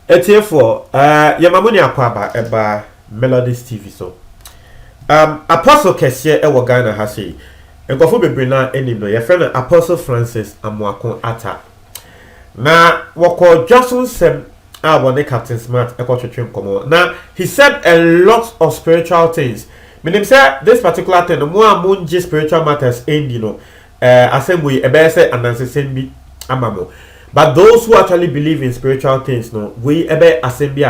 for Yamamuni Akwaba eba Melodies TV so. Apostle Kessie ewo Ghana ha sei. Enkofo bebrena enim no ye friend Apostle Francis Amoako Atta. Na woko Johnson sem wone Captain Smart twetwe nkomo. Na he said a lot of spiritual things. Meaning say this particular thing mo amunji spiritual matters end you know. Assembly ebe say ananse bi amamo. But those who actually believe in spiritual things, no, we ebe assembly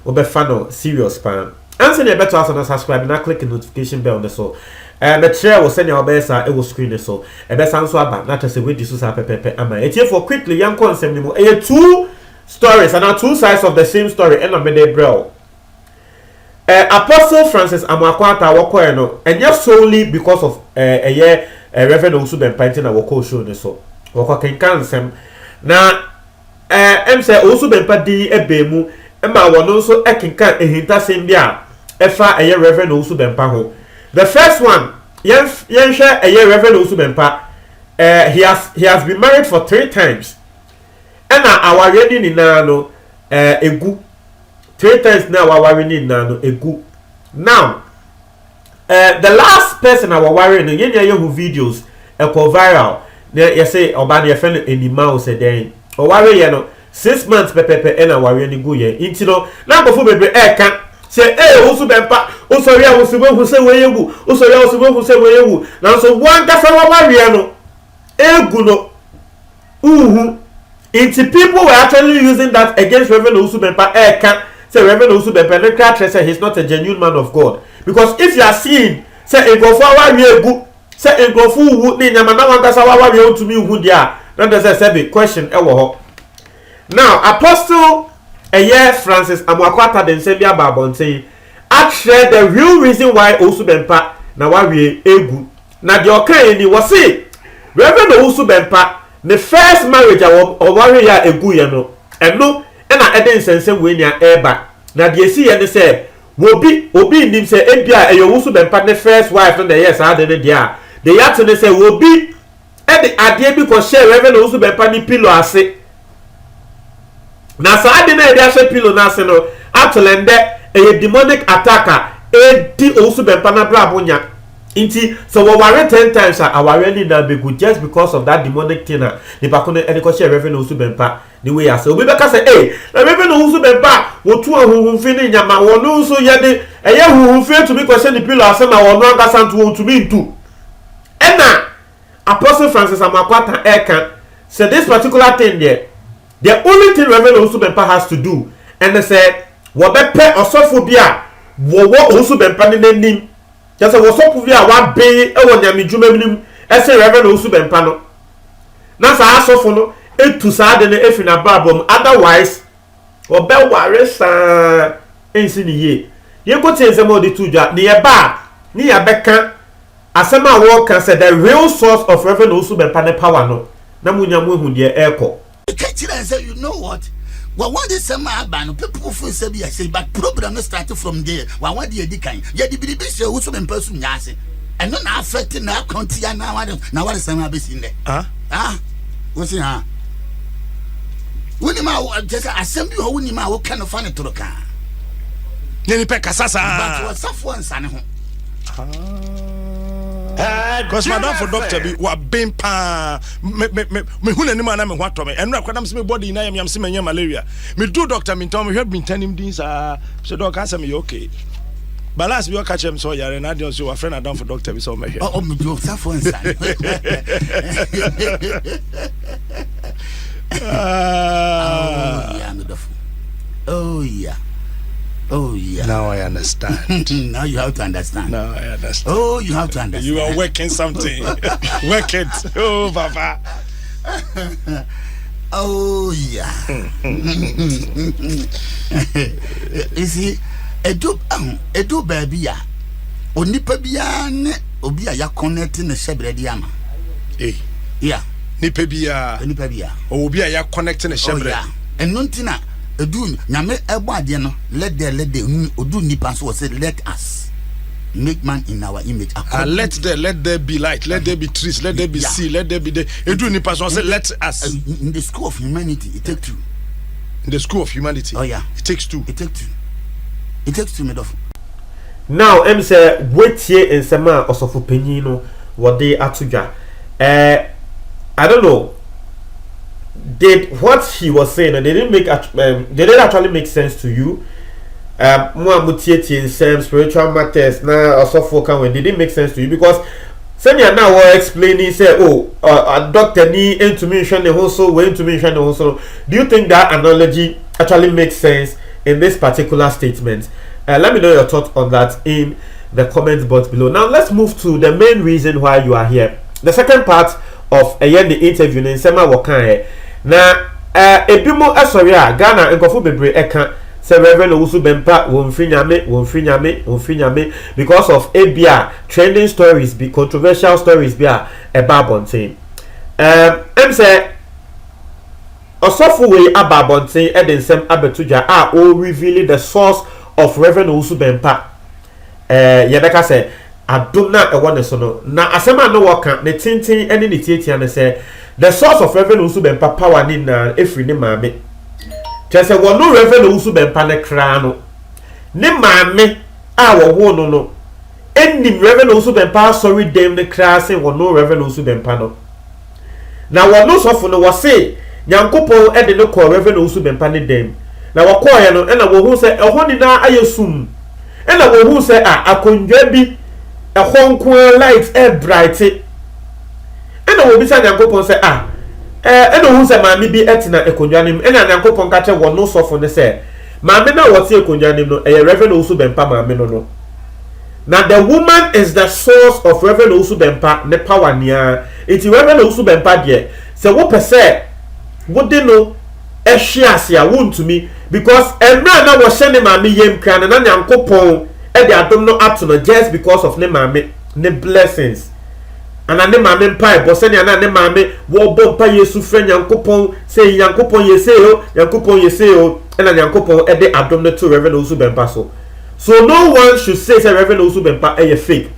obe fano serious pan. Answer the better to subscribe and click the notification bell on the so. The chair will send your best it will screen the so. A best answer about not just a way this is pepe ama. It's here for quickly young concept anymore. Two stories and now two sides of the same story and a mede bro. Apostle Francis Amoako Atta wako no and just solely because of a year Reverend also been painting a wako show the so. Wako can cancel. Na say also bempa di ebemu ma wono so ekenka ehinta sembia efa eye Reverend also bempa ho. The first one yen hwe eye Reverend also bempa he has been married for 3 times. And our wedding ni na no egu 3 times now our wedding na no egu. Now the last person our wedding no yen yehu videos e go viral. You say Obani a friend anima o say den o ware ye no 6 months pepepe e na ware ni go ye nti no na bofo bebe e kan say o su bempa o so ria o su bo hu say we yegu o so ria o su bo hu say we yegu na so wan ka fa wa ware no egu no nti people were actually using that against Reverend Osu Bempa e kan say Reverend Osu Bempa no cry say he's not a genuine man of God because if you are seeing say e go for ware egu say engrofu wu ni nyama na wangasa wa we otumi hu dia na dey say question e wo ho now Apostle Francis Amoako Atta den say bia babonten actually the real reason why Osu Bempa na wa we egu na the okan ni was say Reverend Osu Bempa the first marriage o wa we ya egu ye no eno na eden sense we nya eba na the esi ye ne say obi nim say ebia e Osu Bempa the first wife no the yes ha de dia the yat ne say will be at the idea because share Reverend Osu Bempa ni pillow ase na sa ade na dia share pillow na ase no atolende a demonic attacker di Osu Bempa na bra bonya nti so we were 10 times our really na be good just because of that demonic thing na the bakono e ko share Reverend Osu Bempa the way ase obi be ka say na Reverend Osu Bempa wo tu ahunhun fi ni nyama wo no so ye de eye hunhun fi to be ko share the pillow ase na wo no anga santu wo to be ntu. Ena Apostle Francis Amoako Atta Eka said this particular thing there, the only thing Reverend Osu Bempa has to do, and they said, "Wobepe osophobia, wo Osu Bempa ni nim." Just say osophobia wa be e wo nyame dwuma nim, e say Reverend Osu Bempa no. Na sa asofo no etu sa de ne efi na babom otherwise obe ware sa ensi ni ye. Ye ko tie nsem odi tudwa, ne ye ba, ne ya beka Asema wo can say the real source of Reverend Osu Bempa ne power no. Na munya mu hu de eko. You know what? Well, what is some ban people feel say I say but problem started from there. Well, what the kan? Ya di bibi say Osu Bempa su nyase. And no na affect na account ya na what is some abesi in there. What's in ha? Woni ma just assembly ho woni ma wo kan no fa ne toroka. Neni pe kasasa. But what safo ansane ho. Because madam for doctor be wa bem pa me hu nanim ana me hwato me enra kwadam se me body na yam se me malaria me do doctor me tell me hwe bintanim din sa so doctor answer me okay balance be o catch him so yare na dey so wa friend madam for doctor be so me oh me do that for inside oh yeah. Oh yeah. Now I understand. Now you have to understand. Now I understand. Oh, you have to understand. You are working something. Work it. Oh, Papa. Oh yeah. You see, edu baby ya. Onipa biya ne obi a ya connect ne shebredi ama. Yeah. Nipa biya. Obi a ya connect ne shebredi. Oh yeah. Enuntina Edu nyame ebo ade no let the odu nipa so say let us make man in our image. Let there be light, let there be trees, let there be sea, let there be the edu nipa so say let us. In the school of humanity it take two. in the school of humanity. Oh yeah. It takes two. It takes two. It takes two, Medof. Now, say wait here in Sama or Sofu Penino, what they are to I don't know. Did what he was saying and they didn't actually make sense to you? More in some spiritual matters now also focus when they didn't make sense to you because Senya now were explaining say a doctor need intuition and also way intuition and also. Do you think that analogy actually makes sense in this particular statement? Let me know your thoughts on that in the comment box below. Now let's move to the main reason why you are here. The second part of the interview in Sema Wakan. Now ebimo asoria Ghana enkofu bebre eka se Reverend Owusu Bempah won frinyame because of ABA trending stories, be controversial stories be about bonten. Em say osofu we about bonten edensem abetuja o revealing the source of Reverend Owusu Bempah. Yebeka say adumna ewo ne so no na asema no waka ne tintin ene ne tietia ne say the source of Reverend Owusu Bempah power ni na efri ne maame. Chese wo no Reverend Owusu Bempah ne kra no ne maame a wo ho no ennim Reverend Owusu Bempah sorry dem ne kra say wo no Reverend Owusu Bempah no na wo no sofo no wo say Nyankopon e de ne ko Reverend Owusu Bempah ne dem na wo ko ye no e na wo hu say ehon ni na ayesum e na wo hu say akondwa bi ehon light e bright e na wo bi say Nyankopon say e no hu say maame bi etina ekondwa nim e na Nyankopon ka che wo no sofo ne say maame na wo tie ekondwa nim no e Reverend Owusu Bempah maame no. Now the woman is the source of Reverend Owusu Bempah ne power nia. It's Reverend Owusu Bempah there. Say what per se what they know e share sia won to me because emra na wo hye ne maame yem kran na Nyankopon e de adom no ato no just because of ne maame ne blessings. And ne maame mpa bo se ne ne maame wo bo mpa Yesu fra Nyankopon say Nyankopon yeseo e na Nyankopon e de adom no to Reverend Owusu Bempah so. So no one should say Reverend Owusu Bempah is fake.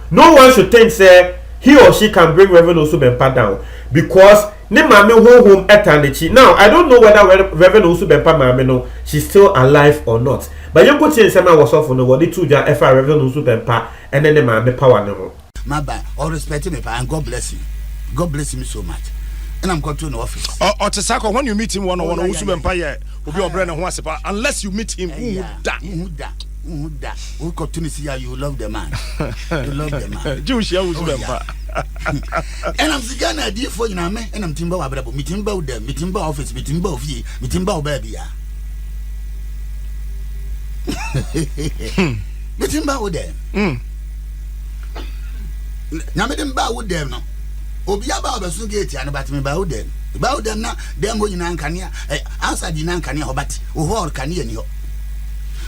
No one should think say he or she can bring Reverend Owusu Bempah down because ne mame home eternity. Now I don't know whether Reverend Owusu Bempah mame no she's still alive or not. But you could say Sema was off on the body to ja efa Reverend Owusu Bempah and then the mame power no. My bad. All respect me, and God bless you. God bless him so much. And I'm going to the office. Or to Sako, when you meet him one on one, Owusu Bempah will be your brother who wants unless you meet him who that. Who continue to see how you love the man. You love the man. Jewish Owusu Bempah. And I'm saying idea for you now, and I'm timber about meeting about them, meeting about office, meeting about ye, meeting about baby. Meeting about them. Now meeting about them no. Obi about the gate and about me about them. About them now, them going in Ankania, outside in Ankania, but who can you know?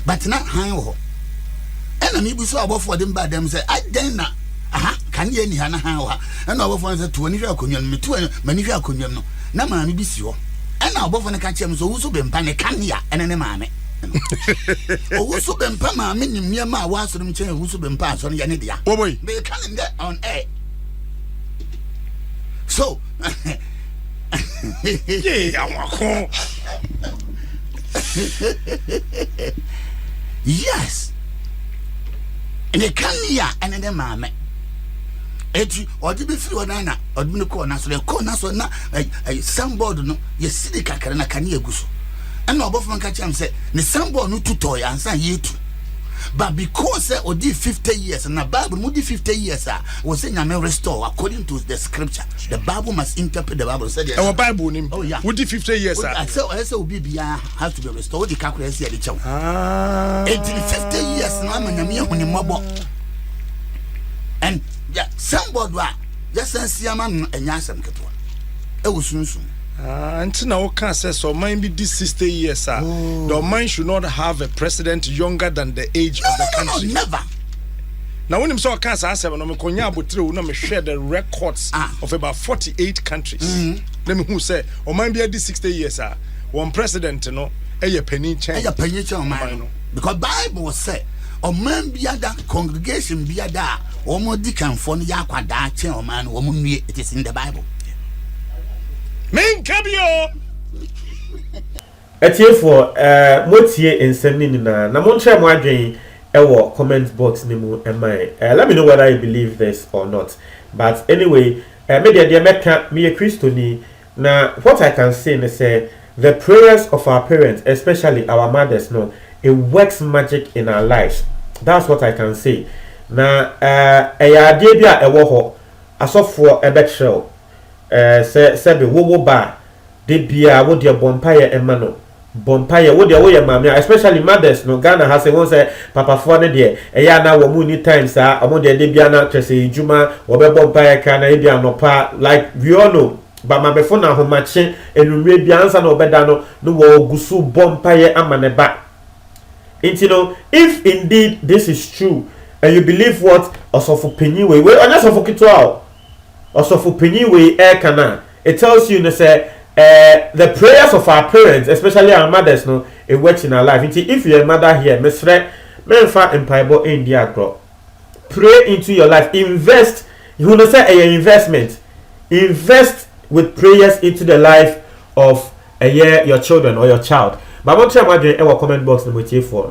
But not hang ho. And I maybe so about for them by them say, I then can you any hana how? And our friends said 20 cunion, me 2 many cunion. No, mammy be sure. And now both on the catch him so who's been panicania and an mammy. Who's been pama, meaning near my was from chair who's been passed on Yanidia. Oh boy, they can't that on air. So, yes, and they come here and then mamma. Eti or the before nana or the corner so the corner so na somebody no you see the kakara na kani eguso. And no above man catch him say the somebody no tutoy and say you too. But because or did 50 years and the Bible would 50 years was saying I'm restore according to the scripture. The Bible must interpret the Bible said our Bible name. Oh yeah. Would 50 years I said be has to be restored the calculation the chow. 50 years now I'm and yeah, somebody just see a man and yasam ketwa. It was soon. Until now, can say so. Mind be this 60 years, the mind should not have a president younger than the age of the country. No, never. Now, when I'm so cancer, I said, "I'm going to share the records of about 48 countries." Let me who say, "Oh, mind be this 60 years, one president, no, a penny change, man." Because Bible say, "Oh, man, be that congregation be that, or more deacon for the yakwada chair, man, woman, it is in the Bible." Men cabio. etie for motie ensem ni na mo nche mo adwen ewo comment box ni mu let me know whether you believe this or not. But anyway, me dey meka me a Christian na what I can say is say the prayers of our parents, especially our mothers, no, it works magic in our lives. That's what I can say. Na ya de bia ewo ho asofo ebetrel se be wo ba de bia wo de bompaye emano bompaye wo de wo ye mamia, especially mothers no. Ghana has say won say papa fo ne de eya na wo mu ni times omo de bia na twese ejuma wo be bompaye ka na e bia no pa, like we all know. But my before na ho mache enumre bia ansa na obeda no wo gusu bompaye amane ba. You know, if indeed this is true and you believe what Osofo Penny we only Osofo Kitwa Osofo Penny we kana, it tells you to say the prayers of our parents, especially our mothers, no, it works in our life. If you're a mother here, Mesre, menfa empire in the agro. Pray into your life. Invest. You want to say a investment. Invest with prayers into the life of your children or your child. But I want to tell you, comment box number 4,